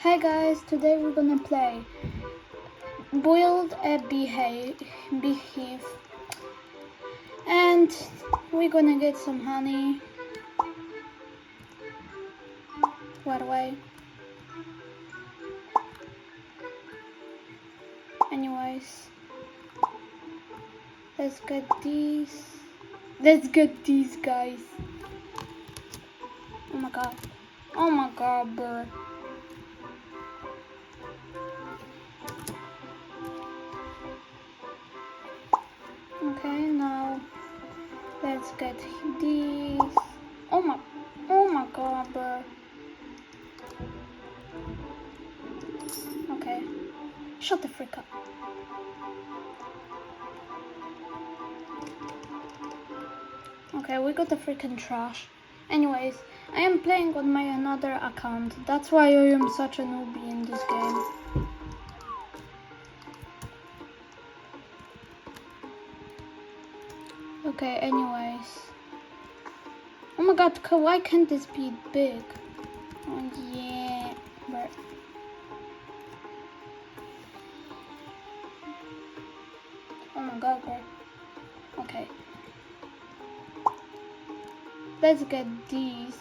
Hi guys, today we're gonna play Build a beehive and we're gonna get some honey right away. Anyways, let's get these. Let's get these guys. Oh my god. Oh my god, bro. Okay, now let's get these. Oh my god, bro. Okay, shut the frick up. Okay, we got the freaking trash. Anyways, I am playing on my another account. That's why I am such a newbie in this game. Okay, anyways. Oh my god, why can't this be big? Oh yeah. But oh my god, bro. Okay. Let's get these.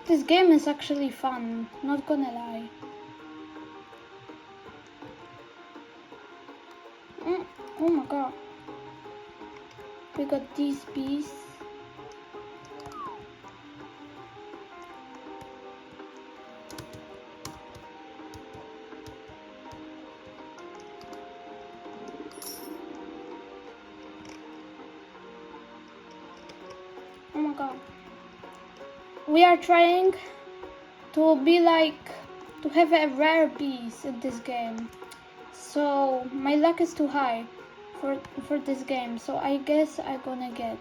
This game is actually fun, not gonna lie. Oh my god. We got these bees. Oh my god. We are trying to be like, to have a rare bees in this game. So my luck is too high for this game. So I guess I'm gonna get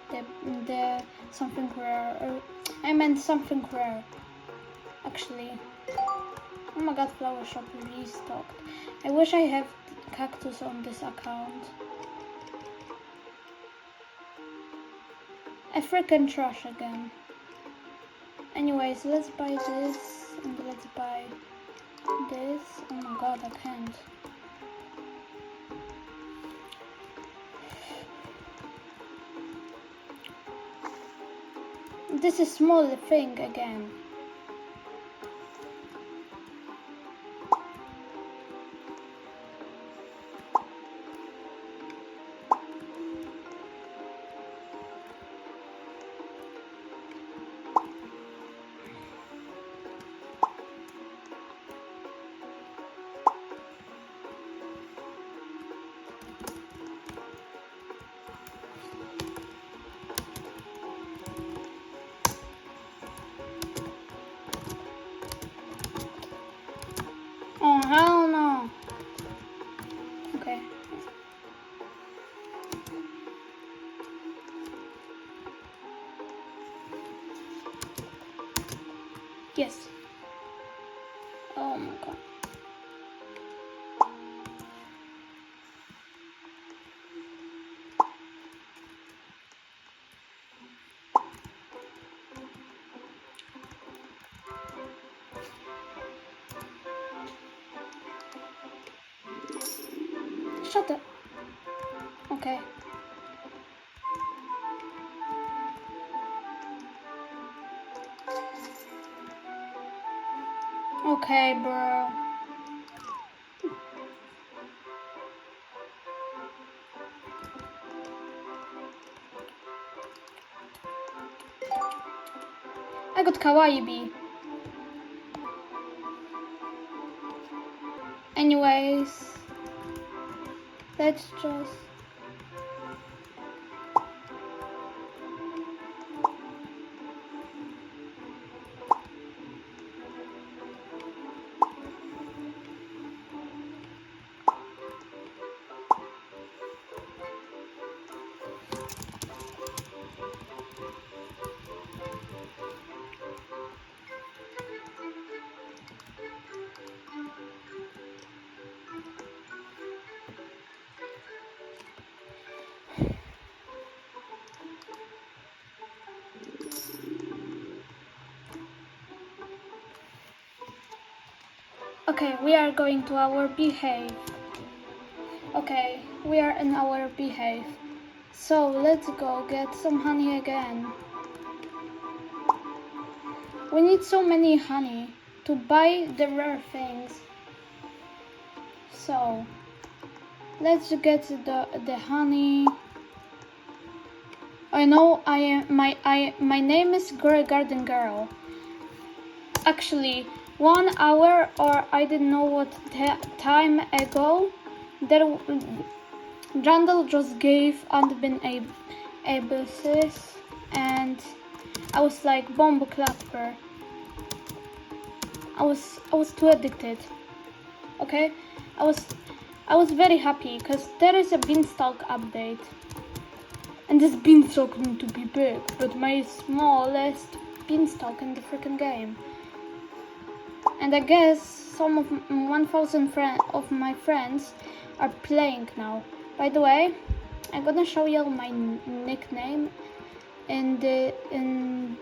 the something rare. I meant something rare. Actually. Oh my god, flower shop restocked. I wish I have cactus on this account. I freaking trash again. Anyways, let's buy this and let's buy this. Oh my god, I can't. This is small thing again. Oh hell no. Okay. Yes. Oh my god. Shut up. Okay. Okay, bro. I got kawaii bee. Anyways, let's just... Okay, we are going to our beehive. Okay, we are in our beehive. So let's go get some honey again. We need so many honey to buy the rare things. So let's get the honey. I know my name is Garden Girl. Actually, 1 hour or I didn't know what time ago, there Randall just gave unbeen abysses, and I was like bomb clapper. I was too addicted. Okay, I was very happy because there is a beanstalk update, and this beanstalk need to be big, but my smallest beanstalk in the freaking game. And I guess some of 1,000 of my friends are playing now. By the way, I'm gonna show you my nickname in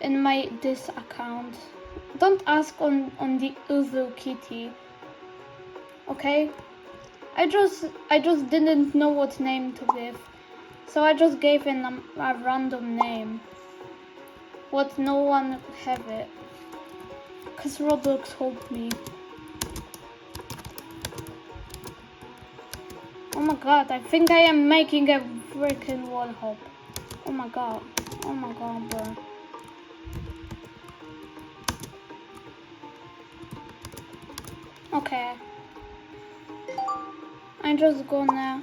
my this account. Don't ask on the Uzu Kitty. Okay? I just didn't know what name to give, so I just gave him a random name. What no one have it. Cause Roblox helped me. Oh my god, I think I am making a freaking wall hop. Oh my god, bro. Okay. I'm just gonna...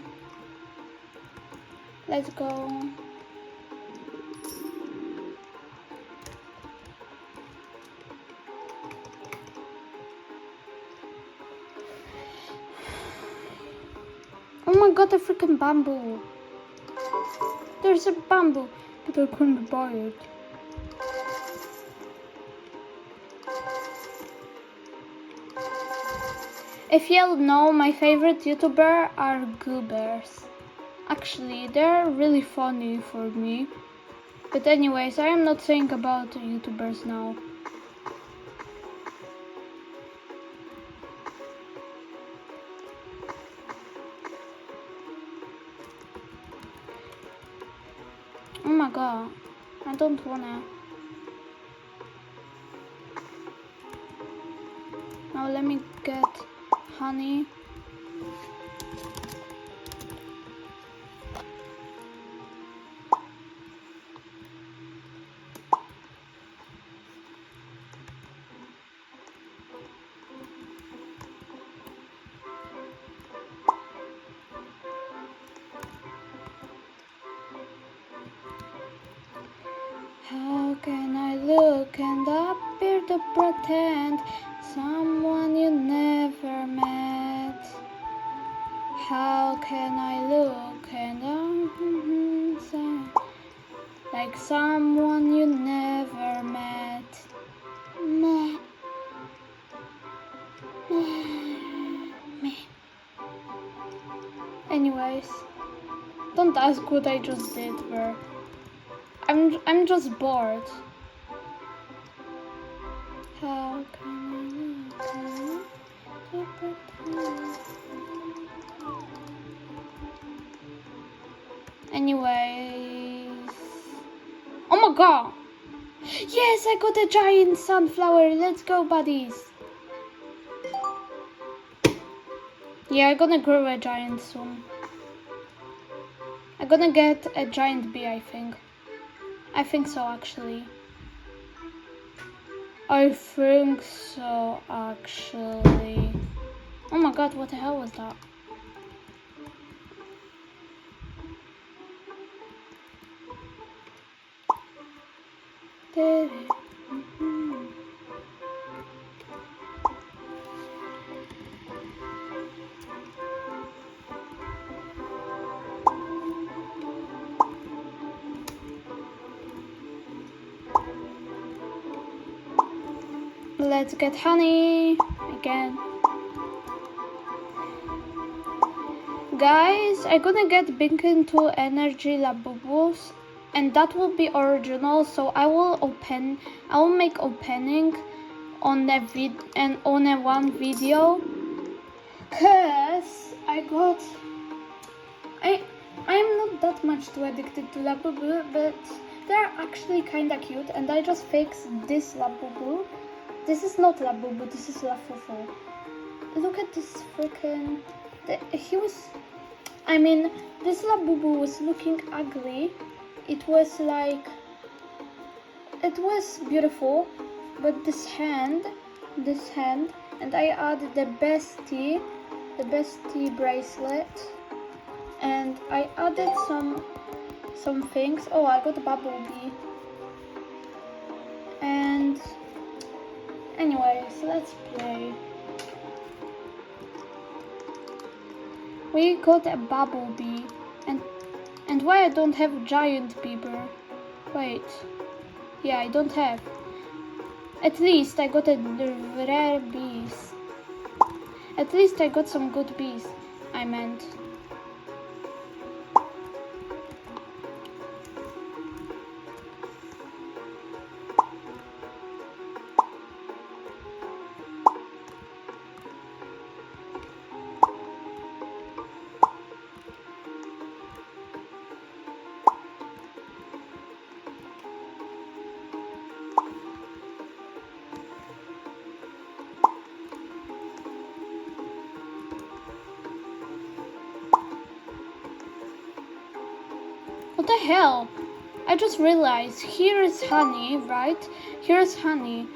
Let's go. Oh my god, a freaking bamboo. There's a bamboo, but I couldn't buy it. If you know, my favorite YouTuber are goobers. Actually, they're really funny for me. But anyways, I am not saying about YouTubers now. Oh my god, I don't wanna. Now let me get honey. How can I look and appear to pretend someone you never met? How can I look and sound like someone you never met? Me. Anyways, don't ask what I just did, bro. I'm just bored. How can I look Anyways. Oh my god! Yes, I got a giant sunflower. Let's go, buddies. Yeah, I'm gonna grow a giant soon. I'm gonna get a giant bee, I think. I think so, actually. I think so, actually. Oh my god, what the hell was that? Let's get honey again. Guys, I'm gonna get Binkin 2 energy labubus, and that will be original, so I will make opening on a one video, cause I'm not that much too addicted to Labubu, but they're actually kinda cute, and I just fixed this Labubu. This is not Labubu, this is Lafufu. Look at this freaking... this Labubu was looking ugly. It was beautiful, but this hand, and I added the bestie bracelet, and I added some things. Oh, I got a bumblebee. And anyways, let's play. We got a bumblebee, and why I don't have giant beaver? Wait, yeah, I don't have. At least I got a rare bees. At least I got some good bees, I meant. What the hell? I just realized here is honey, right? Here's honey.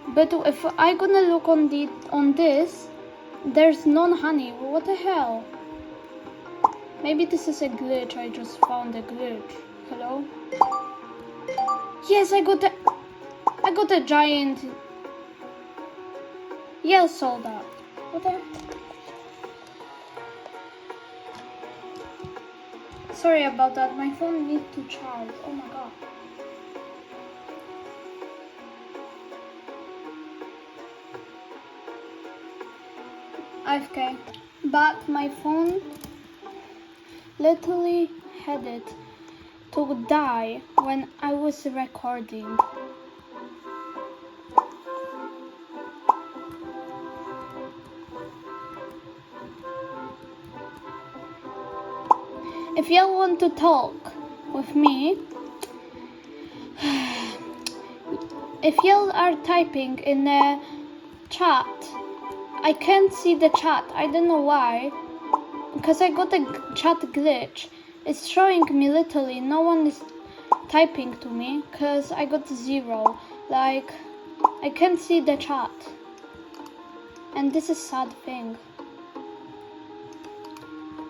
But if I gonna look on this, there's no honey. What the hell? Maybe this is a glitch. I just found a glitch. Hello? Yes, I got a giant yell soldier. What the? Sorry about that, my phone needs to charge. Oh my god. AFK. But my phone literally had it to die when I was recording. If y'all want to talk with me, if y'all are typing in the chat, I can't see the chat. I don't know why, because I got a chat glitch. It's showing me literally no one is typing to me because I got 0. Like, I can't see the chat, and this is a sad thing.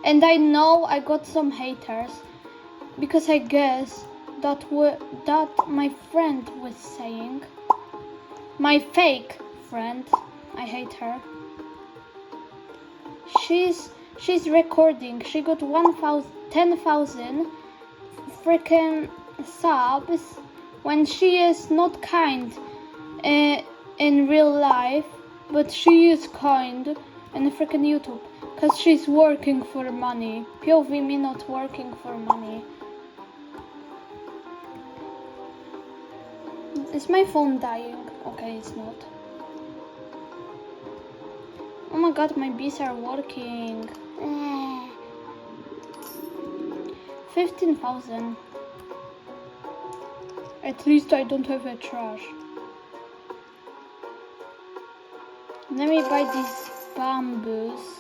And I know I got some haters because I guess that my friend was saying, my fake friend, I hate her. She's recording. She got 10,000 freaking subs when she is not kind in real life, but she is kind in freaking YouTube. Because she's working for money. POV me not working for money. Is my phone dying? Okay, it's not. Oh my god, my bees are working. 15,000. At least I don't have a trash. Let me buy these bamboos.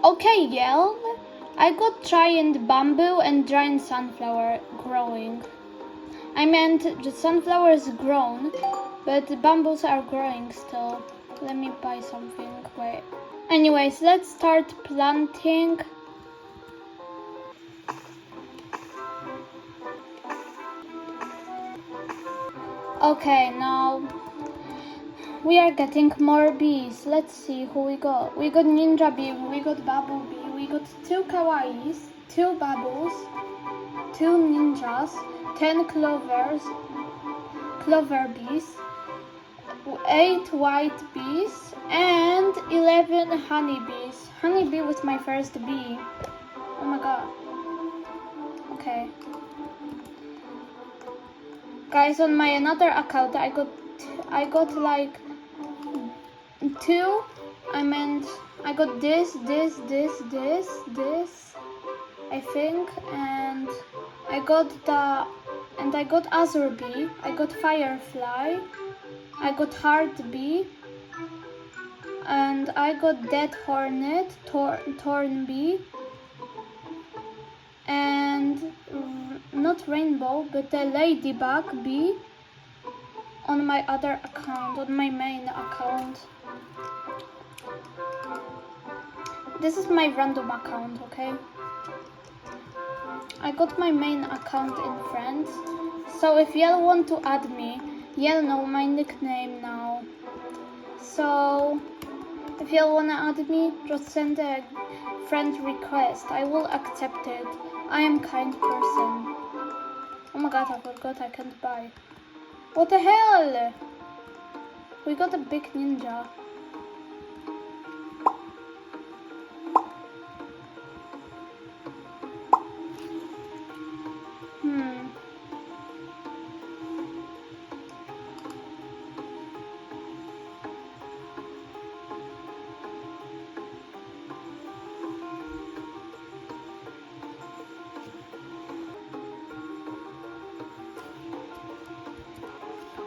Okay, yeah, I got giant bamboo and giant sunflower growing. I meant the sunflower is grown, but the bamboos are growing still. Let me buy something, wait. Anyways, let's start planting. Okay, now we are getting more bees. Let's see who we got. We got ninja bee, we got bumblebee, we got 2 kawaiis, 2 bubbles, 2 ninjas, 10 clover bees, 8 white bees, and 11 honeybees. Honeybee was my first bee. Oh my god. Okay. Guys, on my another account, I got like 2. I got this, I think, and I got Azure bee, I got firefly, I got hard bee, and I got dead hornet, thorn bee, and not rainbow, but a ladybug bee on my other account, on my main account. This is my random account, okay? I got my main account in friends, so if y'all want to add me, y'all know my nickname now. So if y'all wanna add me, just send a friend request. I will accept it. I am kind person. Oh my god, I forgot I can't buy. What the hell? We got a big ninja.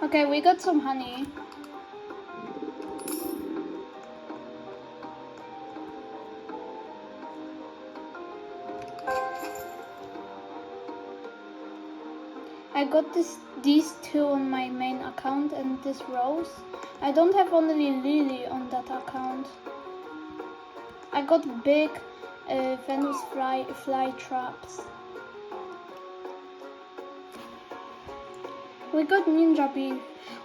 Okay, we got some honey. I got these 2 on my main account and this rose. I don't have only Lily on that account. I got big Venus fly traps. We got ninja bee.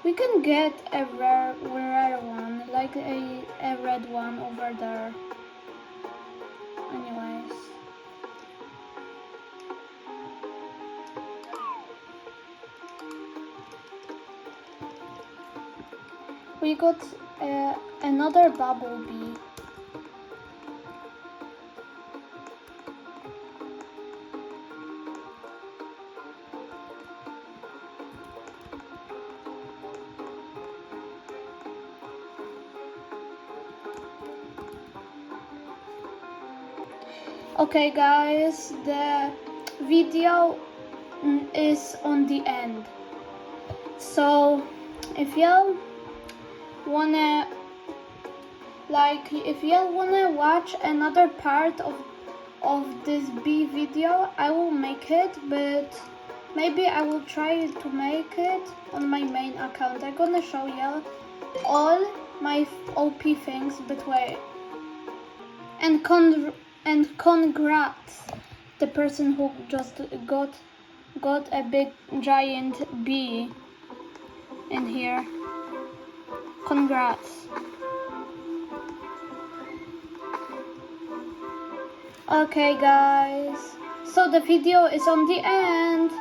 We can get a rare one, like a red one over there. Anyways. We got another bumblebee. Okay guys, the video is on the end. So if y'all wanna watch another part of this bee video, I will make it, but maybe I will try to make it on my main account. I'm gonna show y'all all my OP things, but wait. And congrats the person who just got a big giant bee in here. Congrats. Okay guys, so the video is on the end.